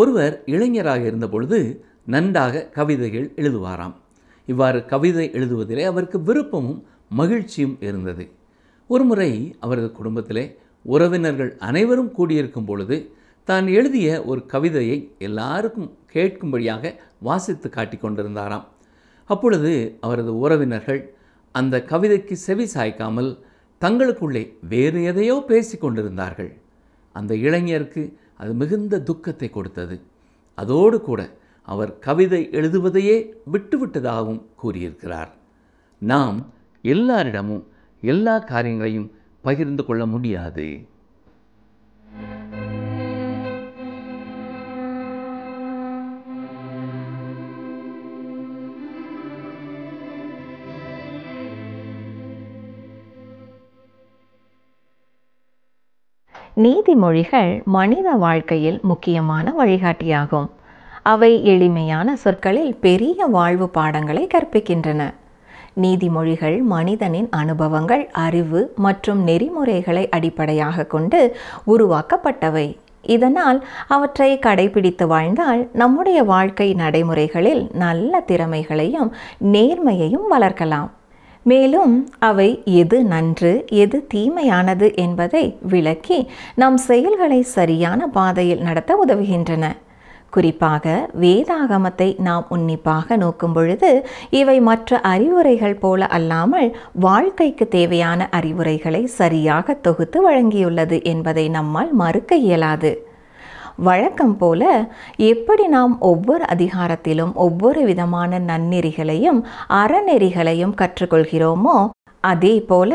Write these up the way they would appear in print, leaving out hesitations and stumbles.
ஒருவர் இளைஞராக இருந்தபொழுது நன்றாக கவிதைகள் எழுதுவாராம். இவ்வாறு கவிதை எழுதுவதிலே அவருக்கு விருப்பமும் மகிழ்ச்சியும் இருந்தது. ஒருமுறை அவரது குடும்பத்திலே உறவினர்கள் அனைவரும் கூடியிருக்கும் பொழுது தான் எழுதிய ஒரு கவிதையை எல்லாருக்கும் கேட்கும்படியாக வாசித்து காட்டி கொண்டிருந்தாராம். அப்பொழுது அவரது உறவினர்கள் அந்த கவிதைக்கு செவி சாய்க்காமல் தங்களுக்குள்ளே வேறு எதையோ பேசி கொண்டிருந்தார்கள். அந்த இளைஞருக்கு அது மிகுந்த துக்கத்தை கொடுத்தது. அதோடு கூட அவர் கவிதை எழுதுவதையே விட்டுவிட்டதாகவும் கூறியிருக்கிறார். நாம் எல்லாரிடமும் எல்லா காரியங்களையும் பகிர்ந்து கொள்ள முடியாது. நீதிமொழிகள் மனித வாழ்க்கையில் முக்கியமான வழிகாட்டியாகும். அவை எளிமையான சொற்களில் பெரிய வாழ்வு பாடங்களை கற்பிக்கின்றன. நீதிமொழிகள் மனிதனின் அனுபவங்கள், அறிவு மற்றும் நெறிமுறைகளை அடிப்படையாக கொண்டு உருவாக்கப்பட்டவை. இதனால் அவற்றை கடைபிடித்து வாழ்ந்தால் நம்முடைய வாழ்க்கை நடைமுறைகளில் நல்ல திறமைகளையும் நேர்மையையும் வளர்க்கலாம். மேலும் அவை எது நன்று எது தீமையானது என்பதை விளக்கி நம் செயல்களை சரியான பாதையில் நடத்த உதவுகின்றன. குறிப்பாக வேதாகமத்தை நாம் உன்னிப்பாக நோக்கும் பொழுது இவை மற்ற அறிவுரைகள் போல அல்லாமல் வாழ்க்கைக்கு தேவையான அறிவுரைகளை சரியாக தொகுத்து வழங்கியுள்ளது என்பதை நம்மால் மறுக்க இயலாது. வழக்கம் போல எப்படி நாம் ஒவ்வொரு அதிகாரத்திலும் ஒவ்வொரு விதமான நன்னெறிகளையும் அறநெறிகளையும் கற்றுக்கொள்கிறோமோ, அதே போல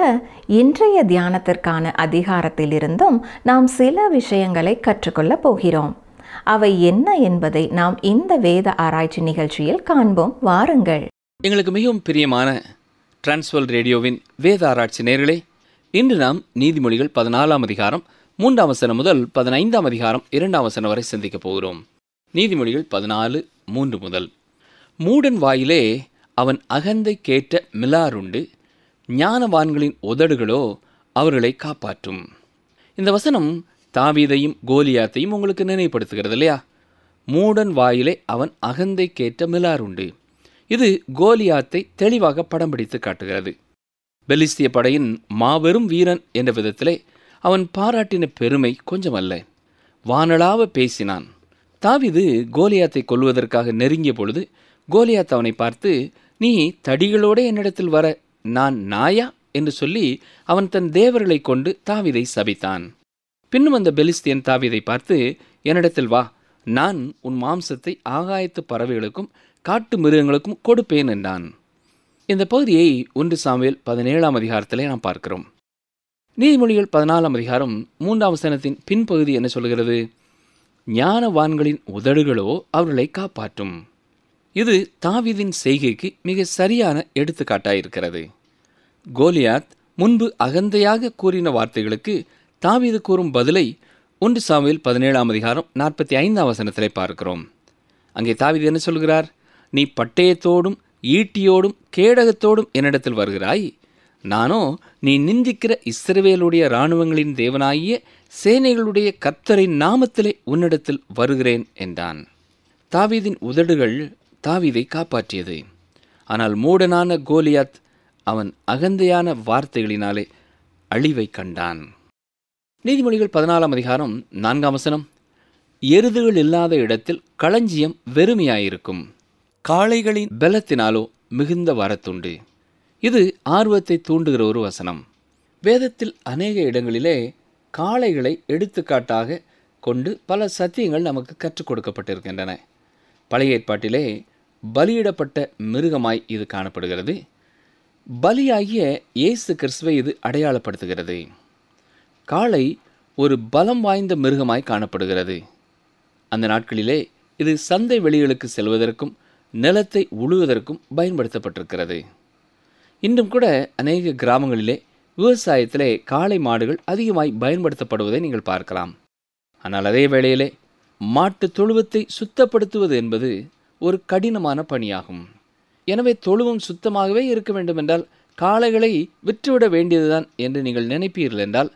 இன்றைய தியானத்திற்கான அதிகாரத்திலிருந்தும் நாம் சில விஷயங்களை கற்றுக்கொள்ளப் போகிறோம். அவை என்ன என்பதை நாம் இந்த வேத ஆராய்ச்சி நிகழ்ச்சியில் காண்போம். வாருங்கள். எங்களுக்கு மிகவும் பிரியமான டிரான்ஸ்வர்ல்ட் ரேடியோவின் வேத ஆராய்ச்சி நேயர்களே, இன்று நாம் நீதிமொழிகள் 14ஆம் அதிகாரம் 3ஆம் வசனம் முதல் 15ஆம் அதிகாரம் 2ஆம் வசனம் வரை சிந்திக்கப் போகிறோம். நீதிமொழிகள் 14:3 முதல். மூடன் வாயிலே அவன் அகந்தை கேட்ட மிலாறுண்டு, ஞானவான்களின் உதடுகளோ அவர்களை காப்பாற்றும். இந்த வசனம் தாவீதையும் கோலியாத்தையும் உங்களுக்கு நினைவுபடுத்துகிறது இல்லையா? மூடன் வாயிலே அவன் அகந்தை கேட்ட மிலாறுண்டு. இது கோலியாத்தை தெளிவாக படம் பிடித்து காட்டுகிறது. பெலிஸ்திய படையின் மாபெரும் வீரன் என்ற விதத்திலே அவன் பாராட்டின பெருமை கொஞ்சமல்ல. வானளாவ பேசினான். தாவீது கோலியாத்தை கொல்வதற்காக நெருங்கிய பொழுது கோலியாத் அவனை பார்த்து, நீ தடிகளோட என்னிடத்தில் வர நான் நாயா என்று சொல்லி அவன் தன் தேவர்களை கொண்டு தாவீதை சபித்தான். பின்னும் அந்த பெலிஸ்தியன் தாவீதை பார்த்து, என்னிடத்தில் வா, நான் உன் மாம்சத்தை ஆகாயத்து பறவைகளுக்கும் காட்டு மிருகங்களுக்கும் கொடுப்பேன் என்றான். இந்த பகுதியை 1 சாமுவேல் 17ஆம் அதிகாரத்திலே நாம் பார்க்கிறோம். நீதிமொழிகள் 14ஆம் அதிகாரம் 3ஆம் வசனத்தின் பின்பகுதி என்ன சொல்கிறது? ஞானவான்களின் உதடுகளோ அவர்களை காப்பாற்றும். இது தாவீதின் செய்கைக்கு மிக சரியான எடுத்துக்காட்டாயிருக்கிறது. கோலியாத் முன்பு அகந்தையாக கூறின வார்த்தைகளுக்கு தாவீது கூறும் பதிலை 1 சாமுவேல் 17ஆம் அதிகாரம் 45ஆம் வசனத்திலே பார்க்கிறோம். அங்கே தாவீது என்ன சொல்கிறார்? நீ பட்டயத்தோடும் ஈட்டியோடும் கேடகத்தோடும் என்னிடத்தில் வருகிறாய், நானோ நீ நிந்திக்கிற இஸ்ரவேலுடைய இராணுவங்களின் தேவனாகிய சேனைகளுடைய கர்த்தரின் நாமத்திலே உன்னிடத்தில் வருகிறேன் என்றான். தாவீதின் உதடுகள் தாவீதை காப்பாற்றியது. ஆனால் மூடனான கோலியாத் அவன் அகந்தையான வார்த்தைகளினாலே அழிவை கண்டான். நீதிமொழிகள் 14ஆம் அதிகாரம் 4ஆம் வசனம், எருதுகள் இல்லாத இடத்தில் களஞ்சியம் வெறுமையாயிருக்கும், காளைகளின் பலத்தினாலோ மிகுந்த வரத்துண்டு. இது ஆர்வத்தை தூண்டுகிற ஒரு வசனம். வேதத்தில் அநேக இடங்களிலே காளைகளை எடுத்துக்காட்டாக கொண்டு பல சத்தியங்கள் நமக்கு கற்றுக் கொடுக்கப்பட்டிருக்கின்றன. பழைய ஏற்பாட்டிலே பலியிடப்பட்ட மிருகமாய் இது காணப்படுகிறது. பலியாகிய இயேசு கிறிஸ்துவை இது அடையாளப்படுத்துகிறது. காளை ஒரு பலம் வாய்ந்த மிருகமாய் காணப்படுகிறது. அந்த நாட்களிலே இது சந்தை வெளிகளுக்கு செல்வதற்கும் நிலத்தை உழுவதற்கும் பயன்படுத்தப்பட்டிருக்கிறது. இன்றும் கூட அநேக கிராமங்களிலே விவசாயத்திலே காளை மாடுகள் அதிகமாய் பயன்படுத்தப்படுவதை நீங்கள் பார்க்கலாம். ஆனால் அதே வேளையிலே மாட்டு தொழுவத்தை சுத்தப்படுத்துவது என்பது ஒரு கடினமான பணியாகும். எனவே தொழுவம் சுத்தமாகவே இருக்க வேண்டுமென்றால் காளைகளை விற்றுவிட வேண்டியதுதான் என்று நீங்கள் நினைப்பீர்கள் என்றால்,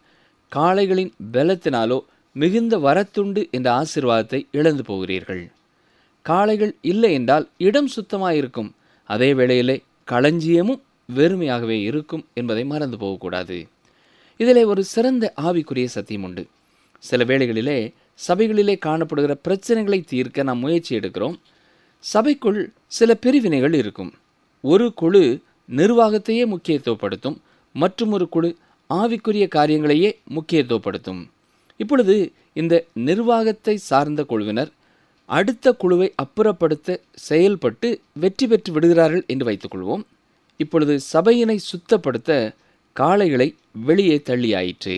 காளைகளின் பலத்தினாலோ மிகுந்த வரத்துண்டு என்ற ஆசீர்வாதத்தை இழந்து போகிறீர்கள். காளைகள் இல்லை என்றால் இடம் சுத்தமாயிருக்கும், அதே வேளையிலே களஞ்சியமும் வெறுமையாகவே இருக்கும் என்பதை மறந்து போகக்கூடாது. இதிலே ஒரு சிறந்த ஆவிக்குரிய சத்தியம் உண்டு. சில வேளைகளிலே சபைகளிலே காணப்படுகிற பிரச்சனைகளை தீர்க்க நாம் முயற்சி எடுக்கிறோம். சபைக்குள் சில பிரிவினைகள் இருக்கும். ஒரு குழு நிர்வாகத்தையே முக்கியத்துவப்படுத்தும், மற்றும் ஒரு குழு ஆவிக்குரிய காரியங்களையே முக்கியத்துவப்படுத்தும். இப்பொழுது இந்த நிர்வாகத்தை சார்ந்த குழுவினர் அடுத்த குழுவை அப்புறப்படுத்த செயல்பட்டு வெற்றி பெற்று விடுகிறார்கள் என்று வைத்துக்கொள்வோம். இப்பொழுது சபையினை சுத்தப்படுத்த காளைகளை வெளியே தள்ளியாயிற்று.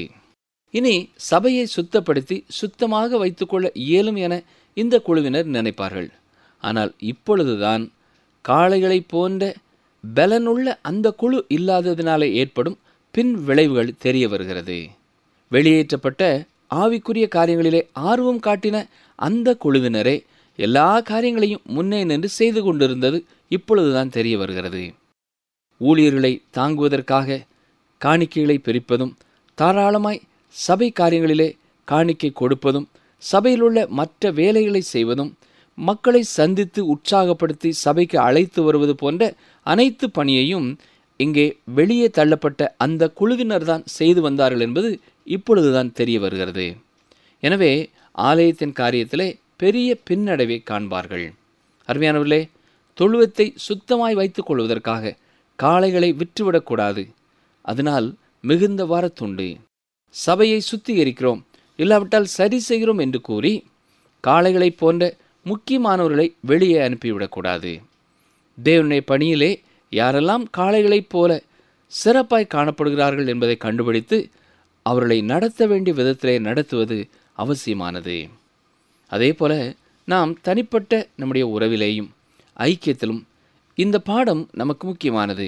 இனி சபையை சுத்தப்படுத்தி சுத்தமாக வைத்துக்கொள்ள இயலும் என இந்த குழுவினர் நினைப்பார்கள். ஆனால் இப்பொழுதுதான் காளைகளை போன்ற பலனுள்ள அந்த குழு இல்லாததினாலே ஏற்படும் பின் விளைவுகள் தெரிய வருகிறது. வெளியேற்றப்பட்ட ஆவிக்குரிய காரியங்களிலே ஆர்வம் காட்டின அந்த குழுவினரே எல்லா காரியங்களையும் முன்னே நின்று செய்து கொண்டிருந்தது இப்பொழுதுதான் தெரிய வருகிறது. ஊழியர்களை தாங்குவதற்காக காணிக்கைகளை பிரிப்பதும், தாராளமாய் சபை காரியங்களிலே காணிக்கை கொடுப்பதும், சபையிலுள்ள மற்ற வேலைகளை செய்வதும், மக்களை சந்தித்து உற்சாகப்படுத்தி சபைக்கு அழைத்து வருவது போன்ற அனைத்து பணியையும் இங்கே வெளியே தள்ளப்பட்ட அந்த குழுவினர்தான் செய்து வந்தார்கள் என்பது இப்பொழுதுதான் தெரிய வருகிறது. எனவே ஆலயத்தின் காரியத்திலே பெரிய பின்னடைவை காண்பார்கள். அருமையானவர்களே, தொழுவத்தை சுத்தமாய் வைத்துக் கொள்வதற்காக காளைகளை விற்றுவிடக்கூடாது. அதனால் மிகுந்த வரத்துண்டு. சபையை சுத்திகரிக்கிறோம், இல்லாவிட்டால் சரி செய்கிறோம் என்று கூறி காளைகளைப் போன்ற முக்கியமானவர்களை வெளியே அனுப்பிவிடக்கூடாது. தேவனுடைய பணியிலே யாரெல்லாம் காளைகளைப் போல சிறப்பாய் காணப்படுகிறார்கள் என்பதை கண்டுபிடித்து அவர்களை நடத்த வேண்டிய விதத்திலே நடத்துவது அவசியமானது. அதே போல நாம் தனிப்பட்ட நம்முடைய உறவிலேயும் ஐக்கியத்திலும் இந்த பாடம் நமக்கு முக்கியமானது.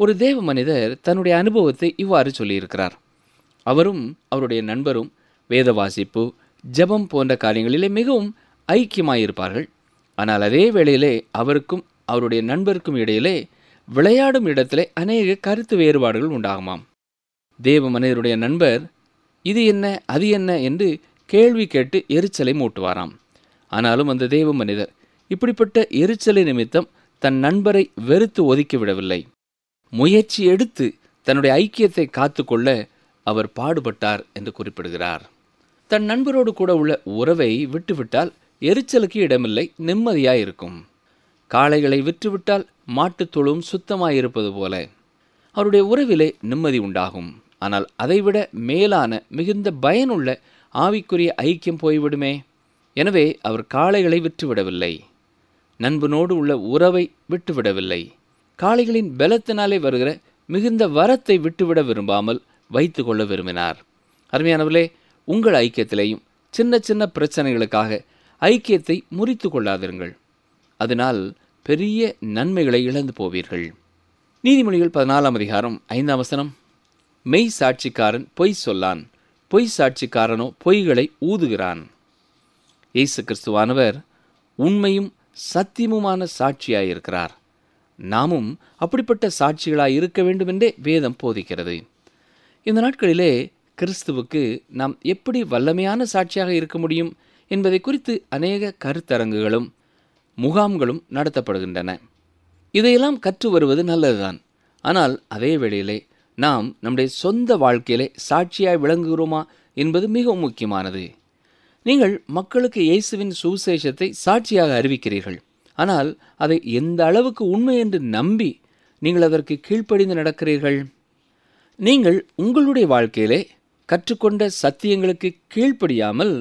ஒரு தேவ மனிதர் தன்னுடைய அனுபவத்தை இவ்வாறு சொல்லியிருக்கிறார். அவரும் அவருடைய நண்பரும் வேத வாசிப்பு, ஜெபம் போன்ற காரியங்களிலே மிகவும் ஐக்கியமாயிருப்பார்கள். ஆனால் அதே வேளையிலே அவருக்கும் அவருடைய நண்பருக்கும் இடையிலே விளையாடும் இடத்திலே அநேக கருத்து வேறுபாடுகள் உண்டாகுமாம். தேவ மனிதருடைய நண்பர் இது என்ன அது என்ன என்று கேள்வி கேட்டு எரிச்சலை மூட்டுவாராம். ஆனாலும் அந்த தேவ மனிதர் இப்படிப்பட்ட எரிச்சலை நிமித்தம் தன் நண்பரை வெறுத்து ஒதுக்கிவிடவில்லை. முயற்சி எடுத்து தன்னுடைய ஐக்கியத்தை காத்துக்கொள்ள அவர் பாடுபட்டார் என்று குறிப்பிடுகிறார். தன் நண்பரோடு கூட உள்ள உறவை விட்டுவிட்டால் எரிச்சலுக்கு இடமில்லை, நிம்மதியாயிருக்கும். காளைகளை விற்றுவிட்டால் மாட்டுத்தொழும் சுத்தமாயிருப்பது போல அவருடைய உறவிலே நிம்மதி உண்டாகும். ஆனால் அதைவிட மேலான மிகுந்த பயனுள்ள ஆவிக்குரிய ஐக்கியம் போய்விடுமே. எனவே அவர் காளைகளை விற்றுவிடவில்லை, நண்பனோடு உள்ள உறவை விட்டுவிடவில்லை. காளைகளின் பலத்தினாலே வருகிற மிகுந்த வரத்தை விட்டுவிட விரும்பாமல் வைத்து கொள்ள விரும்பினார். அருமையானவர்களே, உங்கள் ஐக்கியத்திலேயும் சின்ன சின்ன பிரச்சனைகளுக்காக ஐக்கியத்தை முறித்து கொள்ளாதிருங்கள். அதனால் பெரிய நன்மைகளை இழந்து போவீர்கள். நீதிமொழிகள் 14ஆம் அதிகாரம் 5ஆம் வசனம், மெய் சாட்சிக்காரன் பொய் சொல்லான், பொய் சாட்சிக்காரனோ பொய்களை ஊதுகிறான். இயேசு கிறிஸ்துவானவர் உண்மையும் சத்தியமுமான சாட்சியாயிருக்கிறார். நாமும் அப்படிப்பட்ட சாட்சிகளாய் இருக்க வேண்டுமென்றே வேதம் போதிக்கிறது. இந்த நாட்களிலே கிறிஸ்துவுக்கு நாம் எப்படி வல்லமையான சாட்சியாக இருக்க முடியும் என்பதை குறித்து அநேக கருத்தரங்குகளும் முகாம்களும் நடத்தப்படுகின்றன. இதையெல்லாம் கற்று வருவது நல்லதுதான். ஆனால் அதே வேளையிலே நாம் நம்முடைய சொந்த வாழ்க்கையிலே சாட்சியாய் விளங்குகிறோமா என்பது மிகவும் முக்கியமானது. நீங்கள் மக்களுக்கு இயேசுவின் சுவிசேஷத்தை சாட்சியாக அறிவிக்கிறீர்கள். ஆனால் அதை எந்த அளவுக்கு உண்மை என்று நம்பி நீங்கள் அதற்கு கீழ்ப்படிந்து நடக்கிறீர்கள்? நீங்கள் உங்களுடைய வாழ்க்கையிலே கற்றுக்கொண்ட சத்தியங்களுக்கு கீழ்ப்படியாமல்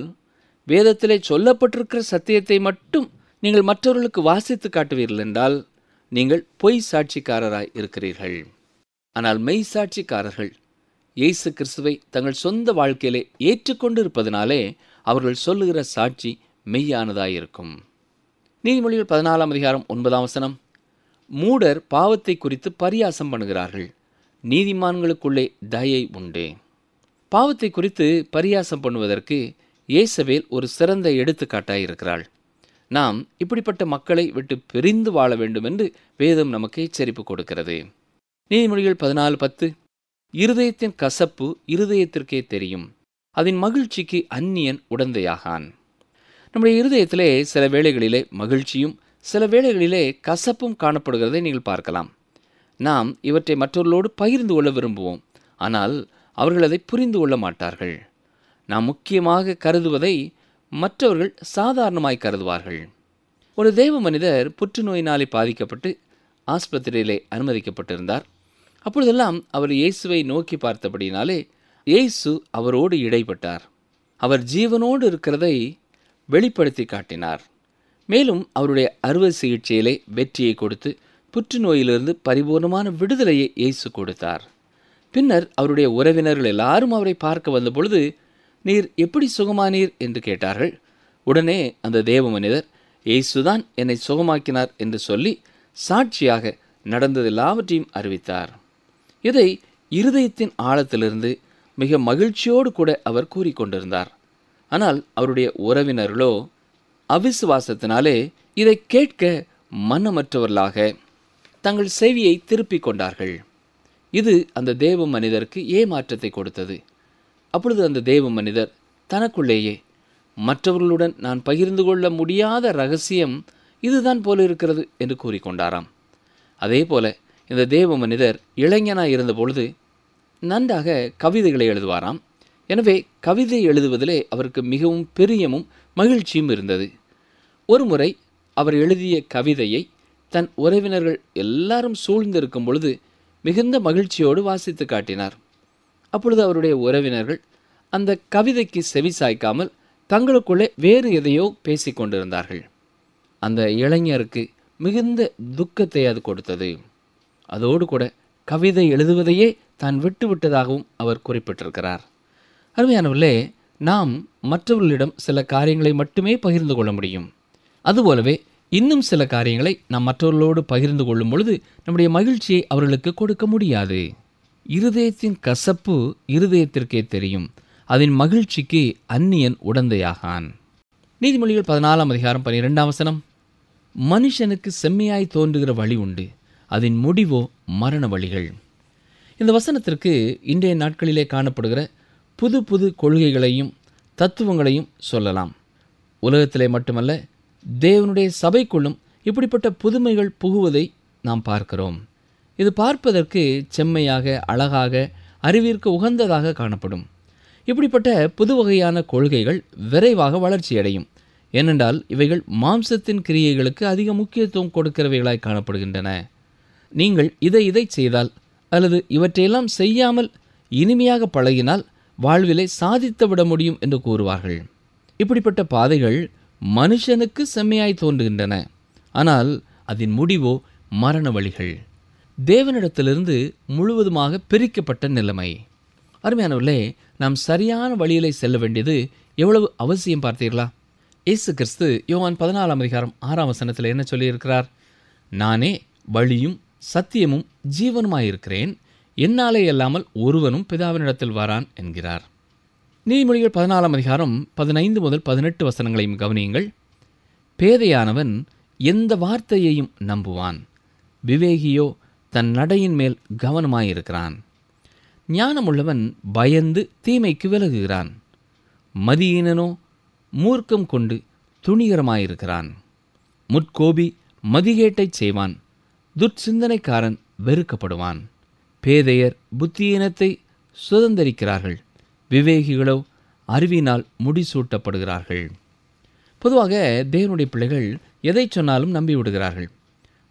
வேதத்திலே சொல்லப்பட்டிருக்கிற சத்தியத்தை மட்டும் நீங்கள் மற்றவர்களுக்கு வாசித்து காட்டுவீர்கள் என்றால் நீங்கள் பொய் சாட்சிக்காரராய் இருக்கிறீர்கள். ஆனால் மெய் சாட்சிக்காரர்கள் இயேசு கிறிஸ்துவை தங்கள் சொந்த வாழ்க்கையிலே ஏற்றுக்கொண்டு இருப்பதனாலே அவர்கள் சொல்லுகிற சாட்சி மெய்யானதாயிருக்கும். நீதிமொழிகள் 14ஆம் அதிகாரம் 9ஆம் வசனம், மூடர் பாவத்தை குறித்து பரியாசம் பண்ணுகிறார்கள், நீதிமான்களுக்குள்ளே தயை உண்டு. பாவத்தை குறித்து பரியாசம் பண்ணுவதற்கு இயேசபேல் ஒரு சிறந்த எடுத்துக்காட்டாயிருக்கிறாள். நாம் இப்படிப்பட்ட மக்களை விட்டு பிரிந்து வாழ வேண்டும் என்று வேதம் நமக்கு எச்சரிப்பு கொடுக்கிறது. நீதிமொழிகள் 14:10, இருதயத்தின் கசப்பு இருதயத்திற்கே தெரியும், அதன் மகிழ்ச்சிக்கு அந்நியன் உடந்தையாகான். நம்முடைய இருதயத்திலே சில வேளைகளிலே மகிழ்ச்சியும் சில வேளைகளிலே கசப்பும் காணப்படுகிறதை நீங்கள் பார்க்கலாம். நாம் இவற்றை மற்றவர்களோடு பகிர்ந்து கொள்ள விரும்புவோம், ஆனால் அவர்கள் அதை புரிந்து கொள்ள மாட்டார்கள். நாம் முக்கியமாக கருதுவதை மற்றவர்கள் சாதாரணமாய் கருதுவார்கள். ஒரு தேவ மனிதர் புற்றுநோயினாலே பாதிக்கப்பட்டு ஆஸ்பத்திரியிலே அனுமதிக்கப்பட்டிருந்தார். அப்பொழுதெல்லாம் அவர் இயேசுவை நோக்கி பார்த்தபடினாலே இயேசு அவரோடு இடைப்பட்டார். அவர் ஜீவனோடு இருக்கிறதை வெளிப்படுத்தி காட்டினார். மேலும் அவருடைய அறுவை சிகிச்சையிலே வெற்றியை கொடுத்து புற்றுநோயிலிருந்து பரிபூர்ணமான விடுதலையை இயேசு கொடுத்தார். பின்னர் அவருடைய உறவினர்கள் எல்லாரும் அவரை பார்க்க வந்தபொழுது, நீர் எப்படி சுகமானீர் என்று கேட்டார்கள். உடனே அந்த தேவ மனிதர், இயேசுதான் என்னை சுகமாக்கினார் என்று சொல்லி சாட்சியாக நடந்தது எல்லாவற்றையும் அறிவித்தார். இதை இருதயத்தின் ஆழத்திலிருந்து மிக மகிழ்ச்சியோடு கூட அவர் கூறிக்கொண்டிருந்தார். ஆனால் அவருடைய உறவினர்களோ அவிசுவாசத்தினாலே இதை கேட்க மனமற்றவர்களாக தங்கள் செவியை திருப்பிக் கொண்டார்கள். இது அந்த தேவ மனிதருக்கு ஏமாற்றத்தை கொடுத்தது. அப்பொழுது அந்த தேவ மனிதர் தனக்குள்ளேயே, மற்றவர்களுடன் நான் பகிர்ந்து கொள்ள முடியாத ரகசியம் இதுதான் போல இருக்கிறது என்று கூறிக்கொண்டாராம். அதே போல இந்த தேவ மனிதர் இளைஞனாய் இருந்தபொழுது நன்றாக கவிதைகளை எழுதுவாராம். எனவே கவிதை எழுதுவதிலே அவருக்கு மிகவும் பிரியமும் மகிழ்ச்சியும் இருந்தது. ஒருமுறை அவர் எழுதிய கவிதையை தன் உறவினர்கள் எல்லாரும் சூழ்ந்திருக்கும் பொழுது மிகுந்த மகிழ்ச்சியோடு வாசித்து காட்டினார். அப்பொழுது அவருடைய உறவினர்கள் அந்த கவிதைக்கு செவி சாய்க்காமல் தங்களுக்குள்ளே வேறு எதையோ பேசி கொண்டிருந்தார்கள். அந்த இளைஞருக்கு மிகுந்த துக்கத்தை அது கொடுத்தது. அதோடு கூட கவிதை எழுதுவதையே தான் விட்டுவிட்டதாகவும் அவர் குறிப்பிட்டிருக்கிறார். அருமையானவர்களே, நாம் மற்றவர்களிடம் சில காரியங்களை மட்டுமே பகிர்ந்து கொள்ள முடியும். அதுபோலவே இன்னும் சில காரியங்களை நாம் மற்றவர்களோடு பகிர்ந்து கொள்ளும் பொழுது நம்முடைய மகிழ்ச்சியை அவர்களுக்கு கொடுக்க முடியாது. இருதயத்தின் கசப்பு இருதயத்திற்கே தெரியும், அதன் மகிழ்ச்சிக்கு அந்நியன் உடந்தையாகான். நீதிமொழிகள் 14ஆம் அதிகாரம் 12ஆம் வசனம், மனுஷனுக்கு செம்மையாய் தோன்றுகிற வழி உண்டு, அதன் முடிவோ மரண வழிகள். இந்த வசனத்திற்கு இன்றைய நாட்களிலே காணப்படுகிற புது புது கொள்கைகளையும் தத்துவங்களையும் சொல்லலாம். உலகத்திலே மட்டுமல்ல, தேவனுடைய சபைக்குள்ளும் இப்படிப்பட்ட புதுமைகள் புகுவதை நாம் பார்க்கிறோம். இது பார்ப்பதற்கு செம்மையாக, அழகாக, அறிவிற்கு உகந்ததாக காணப்படும். இப்படிப்பட்ட புது வகையான கொள்கைகள் விரைவாக வளர்ச்சியடையும். ஏனென்றால் இவைகள் மாம்சத்தின் கிரியைகளுக்கு அதிக முக்கியத்துவம் கொடுக்கிறவைகளாய் காணப்படுகின்றன. நீங்கள் இதை செய்தால் அல்லது இவற்றையெல்லாம் செய்யாமல் இனிமையாக பழகினால் வாழ்விலை சாதித்து விட முடியும் என்று கூறுவார்கள். இப்படிப்பட்ட பாதைகள் மனுஷனுக்கு செம்மையாய் தோன்றுகின்றன, ஆனால் அதன் முடிவோ மரண வழிகள், தேவனிடத்திலிருந்து முழுவதுமாக பிரிக்கப்பட்ட நிலைமை. அருமையானவர்களே, நாம் சரியான வழியிலே செல்ல வேண்டியது எவ்வளவு அவசியம் பார்த்தீர்களா? இயேசு கிறிஸ்து யோவான் 14ஆம் அதிகாரம் 6ஆம் வசனத்தில் என்ன சொல்லியிருக்கிறார்? நானே வழியும் சத்தியமும் ஜீவனுமாயிருக்கிறேன், என்னாலே அல்லாமல் ஒருவனும் பிதாவினிடத்தில் வரான் என்கிறார். நீதிமொழிகள் 14ஆம் அதிகாரம் 15 முதல் 18 வசனங்களையும் கவனியுங்கள். பேதையானவன் எந்த வார்த்தையையும் நம்புவான், விவேகியோ தன் நடையின் மேல் கவனமாயிருக்கிறான். ஞானமுள்ளவன் பயந்து தீமைக்கு விலகுகிறான், மதியீனனோ மூர்க்கம் கொண்டு துணிகரமாயிருக்கிறான். முற்கோபி மதிகேட்டைச் செய்வான், துர்ச்சிந்தனைக்காரன் வெறுக்கப்படுவான். பேதையர் புத்தியீனத்தை சுதந்தரிக்கிறார்கள், விவேகிகளோ அறிவினால் முடிசூட்டப்படுகிறார்கள். பொதுவாக தேவனுடைய பிள்ளைகள் எதை சொன்னாலும் நம்பிவிடுகிறார்கள்.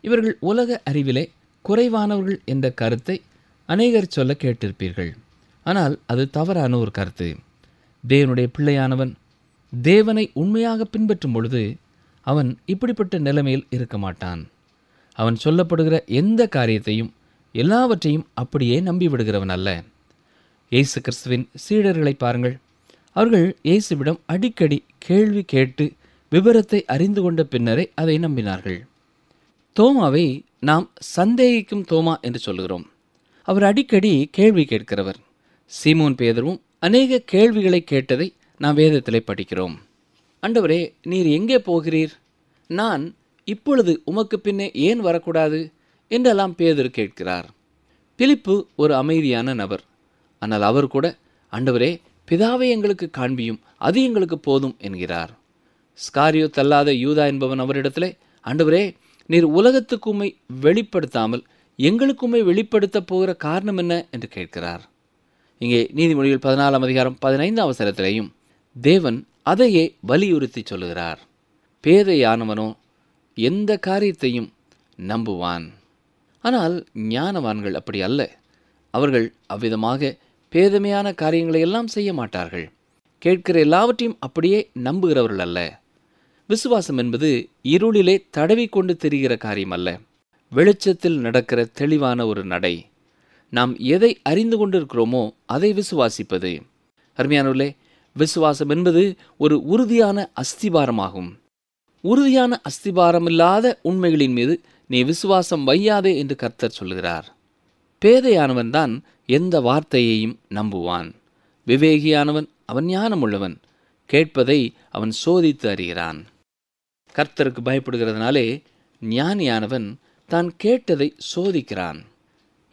இவர்கள் உலக அறிவிலே குறைவானவர்கள் என்ற கருத்தை அநேகர் சொல்ல கேட்டிருப்பீர்கள். ஆனால் அது தவறான ஒரு கருத்து. தேவனுடைய பிள்ளையானவன் தேவனை உண்மையாக பின்பற்றும் பொழுது அவன் இப்படிப்பட்ட நிலைமையில் இருக்க மாட்டான். அவன் சொல்லப்படுகிற எந்த காரியத்தையும் எல்லாவற்றையும் அப்படியே நம்பிவிடுகிறவன் அல்ல. இயேசு கிறிஸ்துவின் சீடர்களை பாருங்கள். அவர்கள் இயேசுவிடம் அடிக்கடி கேள்வி கேட்டு விபரத்தை அறிந்து கொண்ட பின்னரே அதை நம்பினார்கள். தோமாவை நாம் சந்தேகிக்கும் தோமா என்று சொல்கிறோம். அவர் அடிக்கடி கேள்வி கேட்கிறவர். சீமோன் பேதுருவும் அநேக கேள்விகளை கேட்டதை நாம் வேதத்திலே படிக்கிறோம். ஆண்டவரே, நீர் எங்கே போகிறீர்? நான் இப்பொழுது உமக்கு பின்னே ஏன் வரக்கூடாது என்றெல்லாம் பேதுரு கேட்கிறார். பிலிப்பு ஒரு அமைதியான நபர். ஆனால் அவர் கூட, ஆண்டவரே, பிதாவை எங்களுக்கு காண்பியும், அது எங்களுக்கு போதும் என்கிறார். ஸ்காரியோத் அல்லாத யூதா என்பவன் அவரிடத்திலே, ஆண்டவரே, நீர் உலகத்துக்கு உம்மை வெளிப்படுத்தாமல் எங்களுக்கு வெளிப்படுத்தப் போகிற காரணம் என்ன என்று கேட்கிறார். இங்கே நீதிமொழிகள் 14ஆம் அதிகாரம் 15ஆம் வசனத்திலேயும் தேவன் அதையே வலியுறுத்தி சொல்லுகிறார். பேதையானவனோ எந்த காரியத்தையும் நம்புவான். ஆனால் ஞானவான்கள் அப்படி அல்ல. அவர்கள் அவ்விதமாக பேதமையான காரியங்களை எல்லாம் செய்ய மாட்டார்கள். கேட்கிற எல்லாவற்றையும் அப்படியே நம்புகிறவர்கள் அல்ல. விசுவாசம் என்பது இருளிலே தடவிக்கொண்டு தெரிகிற காரியம் அல்ல. வெளிச்சத்தில் நடக்கிற தெளிவான ஒரு நடை. நாம் எதை அறிந்து கொண்டிருக்கிறோமோ அதை விசுவாசிப்பது. அருமையானவர்களே, விசுவாசம் என்பது ஒரு உறுதியான அஸ்திபாரமாகும். உறுதியான அஸ்திபாரமில்லாத உண்மைகளின் மீது நீ விசுவாசம் வையாதே என்று கர்த்தர் சொல்கிறார். பேதையானவன் தான் எந்த வார்த்தையையும் நம்புவான். விவேகியானவன் அவன் ஞானமுள்ளவன். கேட்பதை அவன் சோதித்து அறிகிறான். கர்த்தருக்கு பயப்படுகிறதுனாலே ஞானியானவன் தான் கேட்டதை சோதிக்கிறான்.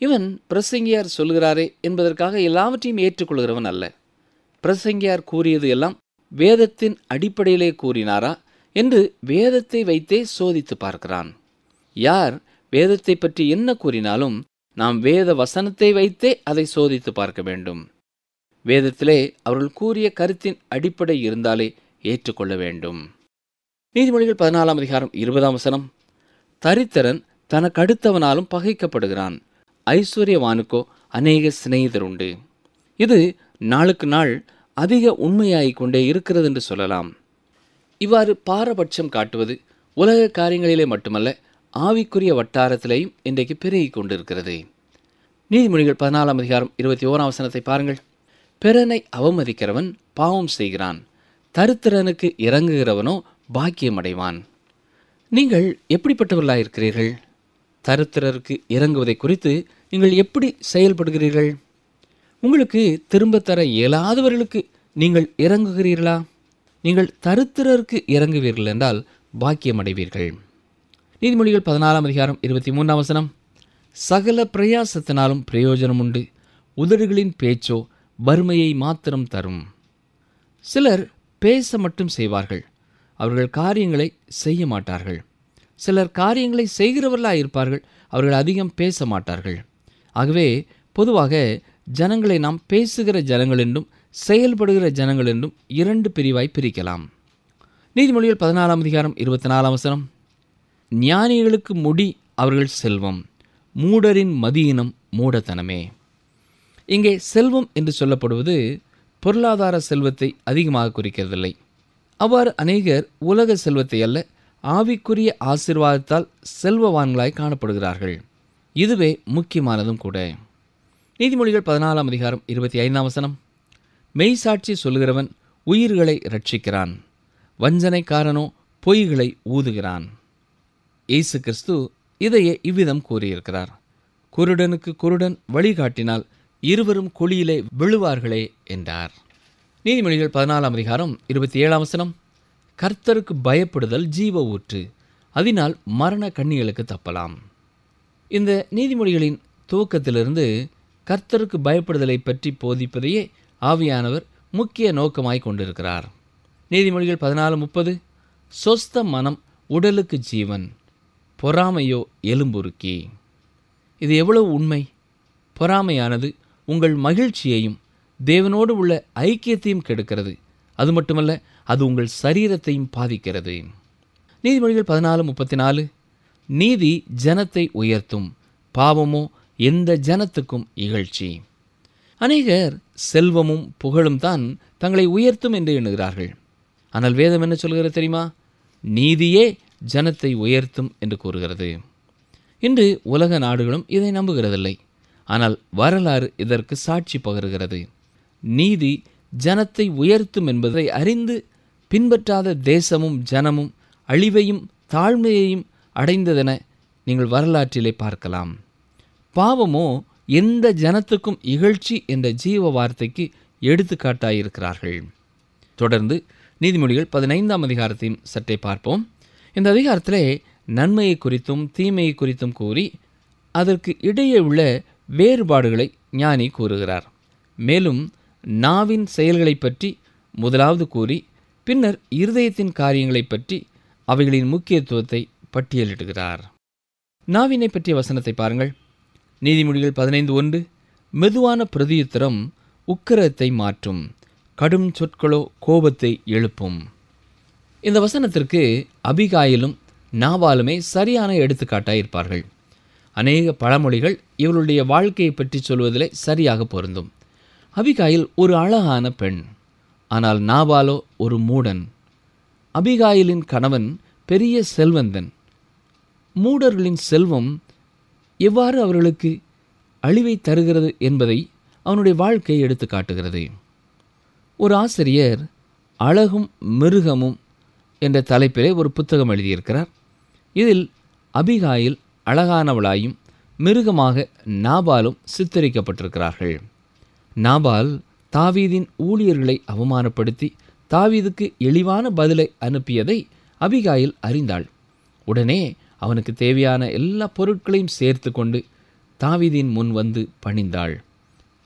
இவன் பிரசங்கியார் சொல்கிறாரே என்பதற்காக எல்லாவற்றையும் ஏற்றுக்கொள்கிறவன் அல்ல. பிரசங்கியார் கூறியது எல்லாம் வேதத்தின் அடிப்படையிலே கூறினாரா என்று வேதத்தை வைத்தே சோதித்து பார்க்கிறான். யார் வேதத்தை பற்றி என்ன கூறினாலும் நாம் வேத வசனத்தை வைத்தே அதை சோதித்து பார்க்க வேண்டும். வேதத்திலே அவர்கள் கூறிய கருத்தின் அடிப்படை இருந்தாலே ஏற்றுக்கொள்ள வேண்டும். நீதிமொழிகள் 14ஆம் அதிகாரம் 20ஆம் வசனம், தரித்திரன் தனக்கு அடுத்தவனாலும் பகைக்கப்படுகிறான், ஐஸ்வர்யவானுக்கோ அநேக சிநேகிதர் உண்டு. இது நாளுக்கு நாள் அதிக உண்மையாகிக் கொண்டே இருக்கிறது என்று சொல்லலாம். இவ்வாறு பாரபட்சம் காட்டுவது உலக காரியங்களிலே மட்டுமல்ல, ஆவிக்குரிய வட்டாரத்திலேயும் இன்றைக்கு பெருகிக் கொண்டிருக்கிறது. நீதிமொழிகள் 14ஆம் அதிகாரம் 21ஆம் வசனத்தை பாருங்கள். பிறனை அவமதிக்கிறவன் பாவம் செய்கிறான், தரித்திரனுக்கு இறங்குகிறவனோ பாக்கியம் அடைவான். நீங்கள் எப்படிப்பட்டவர்களாயிருக்கிறீர்கள்? தரித்திரருக்கு இறங்குவதை குறித்து நீங்கள் எப்படி செயல்படுகிறீர்கள்? உங்களுக்கு திரும்ப தர இயலாதவர்களுக்கு நீங்கள் இறங்குகிறீர்களா? நீங்கள் தரித்திரருக்கு இறங்குவீர்கள் என்றால் பாக்கியம் அடைவீர்கள். நீதிமொழிகள் 14ஆம் அதிகாரம் 23ஆம் வசனம், சகல பிரயாசத்தினாலும் பிரயோஜனம் உண்டு, உதடுகளின் பேச்சோ வறுமையை மாத்திரம் தரும். சிலர் பேச மட்டும் செய்வார்கள், அவர்கள் காரியங்களை செய்ய மாட்டார்கள். சிலர் காரியங்களை செய்கிறவர்களாக இருப்பார்கள், அவர்கள் அதிகம் பேச மாட்டார்கள். ஆகவே பொதுவாக ஜனங்களை நாம் பேசுகிற ஜனங்கள் என்றும் செயல்படுகிற ஜனங்கள் என்றும் இரண்டு பிரிவாய் பிரிக்கலாம். நீதிமொழிகள் 14ஆம் அதிகாரம் 24ஆம் வசனம், ஞானிகளுக்கு முடி அவர்கள் செல்வம், மூடரின் மதியினம் மூடத்தனமே. இங்கே செல்வம் என்று சொல்லப்படுவது பொருளாதார செல்வத்தை அதிகமாக குறிக்கிறதில்லை. அவ்வாறு அநேகர் உலக செல்வத்தை அல்ல, ஆவிக்குரிய ஆசீர்வாதத்தால் செல்வவான்களாய் காணப்படுகிறார்கள். இதுவே முக்கியமானதும் கூட. நீதிமொழிகள் 14ஆம் அதிகாரம் 25ஆம் வசனம், மெய்சாட்சி சொல்லுகிறவன் உயிர்களை ரட்சிக்கிறான், வஞ்சனைக்காரனோ பொய்களை ஊதுகிறான். இயேசு கிறிஸ்து இதையே இவ்விதம் கூறியிருக்கிறார். குருடனுக்கு குருடன் வழிகாட்டினால் இருவரும் குழியிலே விழுவார்களே என்றார். நீதிமொழிகள் 14ஆம் அதிகாரம் 27ஆம் வசனம், கர்த்தருக்கு பயப்படுதல் ஜீவ ஊற்று, அதனால் மரண கண்ணிகளுக்கு தப்பலாம். இந்த நீதிமொழிகளின் துவக்கத்திலிருந்து கர்த்தருக்கு பயப்படுதலை பற்றி போதிப்பதையே ஆவியானவர் முக்கிய நோக்கமாய் கொண்டிருக்கிறார். நீதிமொழிகள் 14:30, சொஸ்த மனம் உடலுக்கு ஜீவன், பொறாமையோ எலும்புருக்கி. இது எவ்வளவு உண்மை! பொறாமையானது உங்கள் மகிழ்ச்சியையும் தேவனோடு உள்ள ஐக்கியத்தையும் கெடுக்கிறது. அது மட்டுமல்ல, அது உங்கள் சரீரத்தையும் பாதிக்கிறது. நீதிமொழிகள் 14:34, நீதி ஜனத்தை உயர்த்தும், பாவமோ எந்த ஜனத்துக்கும் இகழ்ச்சி. அநேகர் செல்வமும் புகழும் தான் தங்களை உயர்த்தும் என்று எண்ணுகிறார்கள். ஆனால் வேதம் என்ன சொல்கிறது தெரியுமா? நீதியே ஜனத்தை உயர்த்தும் என்று கூறுகிறது. இன்று உலக நாடுகளும் இதை நம்புகிறதில்லை. ஆனால் வரலாறு இதற்கு சாட்சி பகருகிறது. நீதி ஜனத்தை உயர்த்தும் என்பதை அறிந்து பின்பற்றாத தேசமும் ஜனமும் அழிவையும் தாழ்மையையும் அடைந்ததென நீங்கள் வரலாற்றிலே பார்க்கலாம். பாவமோ எந்த ஜனத்துக்கும் இகழ்ச்சி என்ற ஜீவ வார்த்தைக்கு எடுத்துக்காட்டாயிருக்கிறார்கள். தொடர்ந்து நீதிமொழிகள் 15ஆம் அதிகாரத்தையும் சற்றே பார்ப்போம். இந்த அதிகாரத்திலே நன்மையை குறித்தும் தீமையை குறித்தும் கூறி அதற்கு இடையே உள்ள வேறுபாடுகளை ஞானி கூறுகிறார். மேலும் நாவின் செயல்களை பற்றி முதலாவது கூறி பின்னர் இருதயத்தின் காரியங்களை பற்றி அவைகளின் முக்கியத்துவத்தை பட்டியலிடுகிறார். நாவினை பற்றிய வசனத்தை பாருங்கள். நீதிமொழிகள் 15:1, மெதுவான பிரதியுத்தரம் உக்கிரத்தை மாற்றும், கடும் சொற்களோ கோபத்தை எழுப்பும். இந்த வசனத்திற்கு அபிகாயிலும் நாபாலுமே சரியான எடுத்துக்காட்டாயிருப்பார்கள். அநேக பழமொழிகள் இவளுடைய வாழ்க்கையை பற்றி சொல்வதிலே சரியாக பொருந்தும். அபிகாயில் ஒரு அழகான பெண், ஆனால் நாபாலோ ஒரு மூடன். அபிகாயிலின் கணவன் பெரிய செல்வந்தன். மூடர்களின் செல்வம் எவ்வாறு அவர்களுக்கு அழிவை தருகிறது என்பதை அவனுடைய வாழ்க்கையை எடுத்து காட்டுகிறது. ஒரு ஆசிரியர் அழகும் மிருகமும் என்ற தலைப்பிலே ஒரு புத்தகம் எழுதியிருக்கிறார். இதில் அபிகாயில் அழகானவளாயும் மிருகமாக நாபாலும் சித்தரிக்கப்பட்டிருக்கிறார்கள். நாபால் தாவீதின் ஊழியர்களை அவமானப்படுத்தி தாவீதுக்கு இழிவான பதிலை அனுப்பியதை அபிகாயில் அறிந்தாள். உடனே அவனுக்கு தேவையான எல்லா பொருட்களையும் சேர்த்து கொண்டு தாவீதின் முன் வந்து பணிந்தாள்.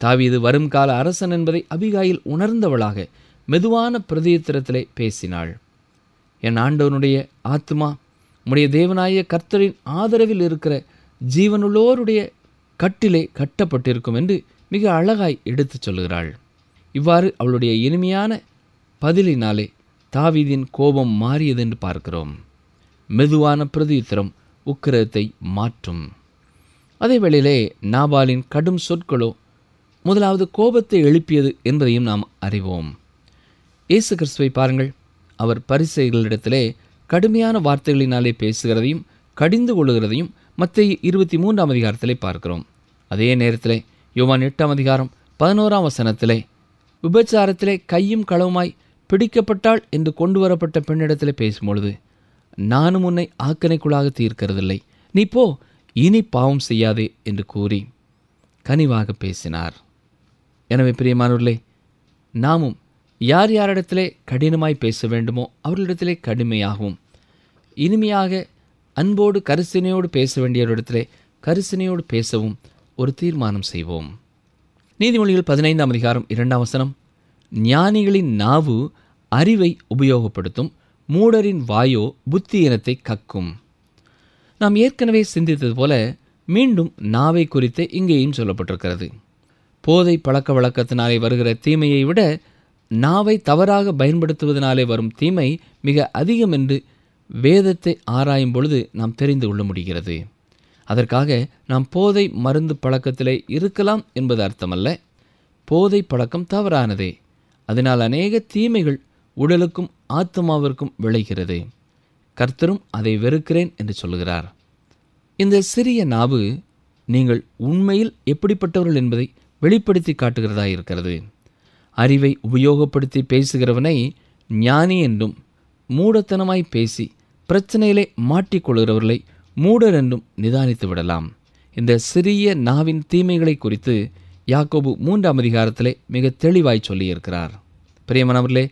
தாவீது வரும் கால அரசன் என்பதை அபிகாயில் உணர்ந்தவளாக மெதுவான பிரதியுத்தரத்திலே பேசினாள். என் ஆண்டவனுடைய ஆத்துமா உம்முடைய தேவனாய கர்த்தரின் ஆதரவில் இருக்கிற ஜீவனுள்ளோருடைய கட்டிலே கட்டப்பட்டிருக்கும் என்று மிக அழகாய் எடுத்துச் சொல்கிறாள். இவ்வாறு அவளுடைய இனிமையான பதிலினாலே தாவீதின் கோபம் மாறியது என்று பார்க்கிறோம். மெதுவான பிரதியுத்தரம் உக்கிரத்தை மாற்றும். அதே வேளையிலே நாபாலின் கடும் சொற்களோ முதலாவது கோபத்தை எழுப்பியது என்பதையும் நாம் அறிவோம். இயேசு கிறிஸ்துவை பாருங்கள். அவர் பரிசேயர்களிடத்திலே கடுமையான வார்த்தைகளினாலே பேசுகிறதையும் கடிந்து கொள்ளுகிறதையும் மத்தேயு 23ஆம் அதிகாரத்திலே பார்க்கிறோம். அதே நேரத்திலே யோவான் 8ஆம் அதிகாரம் 11ஆம் வசனத்திலே விபச்சாரத்திலே கையும் களவுமாய் பிடிக்கப்பட்டாள் என்று கொண்டு வரப்பட்ட பெண்ணிடத்திலே பேசும்பொழுது, நானும் உன்னை ஆக்கனைக்குள்ளாக தீர்க்கிறதில்லை, நீ போ, இனி பாவம் செய்யாதே என்று கூறி கனிவாக பேசினார். எனவே பிரியமானவர்களே, நாமும் யார் யாரிடத்திலே கடினமாய் பேச வேண்டுமோ அவர்களிடத்திலே கடுமையாகவும், இனிமையாக அன்போடு கரிசனையோடு பேச வேண்டியவரிடத்திலே கரிசனையோடு பேசவும் ஒரு தீர்மானம் செய்வோம். நீதிமொழிகள் 15ஆம் அதிகாரம் 2ஆம் வசனம், ஞானிகளின் நாவு அறிவை உபயோகப்படுத்தும், மூடரின் வாயோ புத்தியினத்தை கக்கும். நாம் ஏற்கனவே சிந்தித்தது போல மீண்டும் நாவை குறித்து இங்கேயும் சொல்லப்பட்டிருக்கிறது. போதை பழக்க வழக்கத்தினாலே வருகிற தீமையை விட நாவை தவறாக பயன்படுத்துவதனாலே வரும் தீமை மிக அதிகம் என்று வேதத்தை ஆராயும் பொழுது நாம் தெரிந்து கொள்ள முடிகிறது. அதற்காக நாம் போதை மருந்து பழக்கத்திலே இருக்கலாம் என்பது அர்த்தமல்ல. போதை பழக்கம் தவறானதே. அதனால் அநேக தீமைகள் உடலுக்கும் ஆத்மாவிற்கும் விளைகிறது. கர்த்தரும் அதை வெறுக்கிறேன் என்று சொல்லுகிறார். இந்த சிறிய நாவு நீங்கள் உண்மையில் எப்படிப்பட்டவர்கள் என்பதை வெளிப்படுத்தி காட்டுகிறதா இருக்கிறது. அறிவை உபயோகப்படுத்தி பேசுகிறவனை ஞானி என்றும், மூடத்தனமாய் பேசி பிரச்சனையிலே மாட்டிக்கொள்கிறவர்களை மூடர் என்றும் நிதானித்து விடலாம். இந்த சிறிய நாவின் தீமைகளை குறித்து யாக்கோபு 3ஆம் அதிகாரத்திலே மிக தெளிவாய் சொல்லியிருக்கிறார். பிரியமானவர்களே,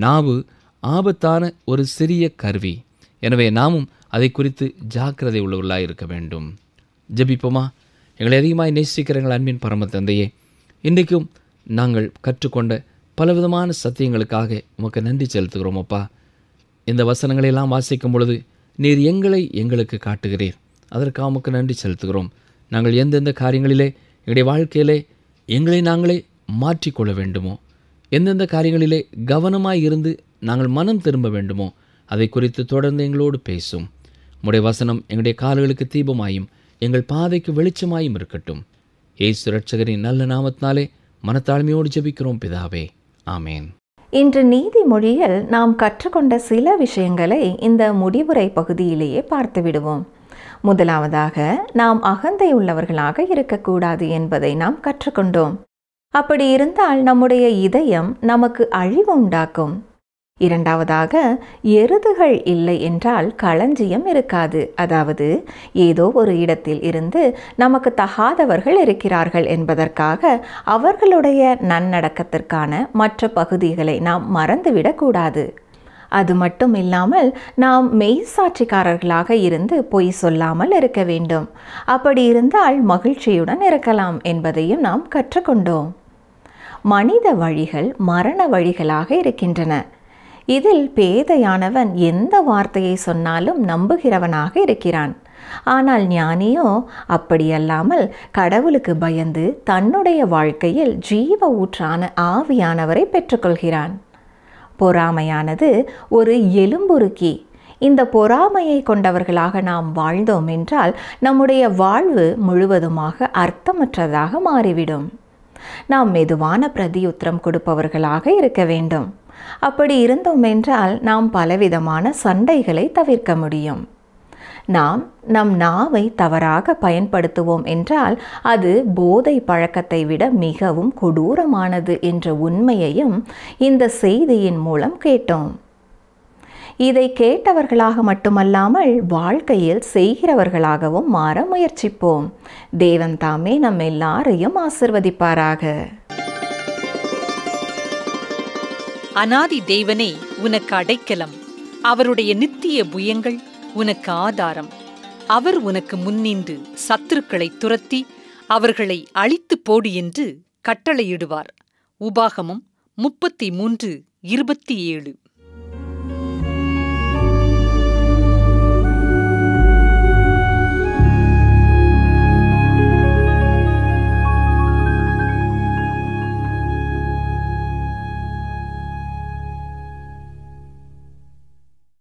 நாவு ஆபத்தான ஒரு சிறிய கருவி. எனவே நாமும் அதை குறித்து ஜாக்கிரதை உள்ளவர்களாக இருக்க வேண்டும். ஜெபிப்போமா. எங்களை அதிகமாய் நேசிக்கிற எங்கள் அன்பின் பரம தந்தையே, இன்றைக்கும் நாங்கள் கற்றுக்கொண்ட பலவிதமான சத்தியங்களுக்காக உமக்கு நன்றி செலுத்துகிறோம். அப்பா, இந்த வசனங்களெல்லாம் வாசிக்கும் பொழுது நீர் எங்களுக்கு காட்டுகிறீர். அதற்காக உமக்கு நன்றி செலுத்துகிறோம். நாங்கள் எந்தெந்த காரியங்களிலே எங்களுடைய வாழ்க்கையிலே எங்களை நாங்களே மாற்றிக்கொள்ள வேண்டுமோ, எந்தெந்த காரியங்களிலே கவனமாய் இருந்து நாங்கள் மனம் திரும்ப வேண்டுமோ அதை குறித்து தொடர்ந்து எங்களோடு பேசும். உம்முடைய வசனம் எங்களுடைய கால்களுக்கு தீபமாயும் எங்கள் பாதைக்கு வெளிச்சமாயும் இருக்கட்டும். இயேசு இரட்சகரின் நல்ல நாமத்தினாலே மனத்தாழ்மையோடு ஜெபிக்கிறோம் பிதாவே, ஆமேன். இன்று நீதிமொழியில் நாம் கற்றுக்கொண்ட சில விஷயங்களை இந்த முடிவுரை பகுதியிலேயே பார்த்து விடுவோம். முதலாவதாக, நாம் அகந்தை உள்ளவர்களாக இருக்கக்கூடாது என்பதை நாம் கற்றுக்கொண்டோம். அப்படி இருந்தால் நம்முடைய இதயம் நமக்கு அழிவு உண்டாக்கும். இரண்டாவதாக, எருதுகள் இல்லை என்றால் களஞ்சியம் இருக்காது. அதாவது ஏதோ ஒரு இடத்தில் இருந்து நமக்கு தகாதவர்கள் இருக்கிறார்கள் என்பதற்காக அவர்களுடைய நன்னடக்கத்திற்கான மற்ற பகுதிகளை நாம் மறந்துவிடக்கூடாது. அது மட்டும் இல்லாமல் நாம் மெய்சாட்சிக்காரர்களாக இருந்து பொய் சொல்லாமல் இருக்க வேண்டும். அப்படி இருந்தால் மகிழ்ச்சியுடன் இருக்கலாம் என்பதையும் நாம் கற்றுக்கொண்டோம். மனித வழிகள் மரண வழிகளாக இருக்கின்றன. இதில் பேதையானவன் எந்த வார்த்தையை சொன்னாலும் நம்புகிறவனாக இருக்கிறான். ஆனால் ஞானியோ அப்படியல்லாமல் கடவுளுக்கு பயந்து தன்னுடைய வாழ்க்கையில் ஜீவ ஊற்றான ஆவியானவரை பெற்றுக்கொள்கிறான். பொறாமையானது ஒரு எலும்புருக்கி. இந்த பொறாமையை கொண்டவர்களாக நாம் வாழ்ந்தோம் என்றால் நம்முடைய வாழ்வு முழுவதுமாக அர்த்தமற்றதாக மாறிவிடும். நாம் மெதுவான பிரதியுத்தரம் கொடுப்பவர்களாக இருக்க வேண்டும். அப்படி இருந்தோம் என்றால் நாம் பலவிதமான சண்டைகளை தவிர்க்க முடியும். நாம் நம் நாவை தவறாக பயன்படுத்துவோம் என்றால் அது போதை பழக்கத்தை விட மிகவும் கொடூரமானது என்ற உண்மையையும் இந்த செய்தியின் மூலம் கேட்டோம். இதை கேட்டவர்களாக மட்டுமல்லாமல் வாழ்க்கையில் செய்கிறவர்களாகவும் மாற முயற்சிப்போம். தேவன் தாமே நம் எல்லாரையும் ஆசிர்வதிப்பாராக. அநாதி தேவனே உனக்கு அடைக்கலம், அவருடைய நித்திய புயங்கள் உனக்கு ஆதாரம். அவர் உனக்கு முன்னின்று சத்துருக்களை துரத்தி அவர்களை அழித்து போடு என்று கட்டளையிடுவார். உபாகமம் 33:27.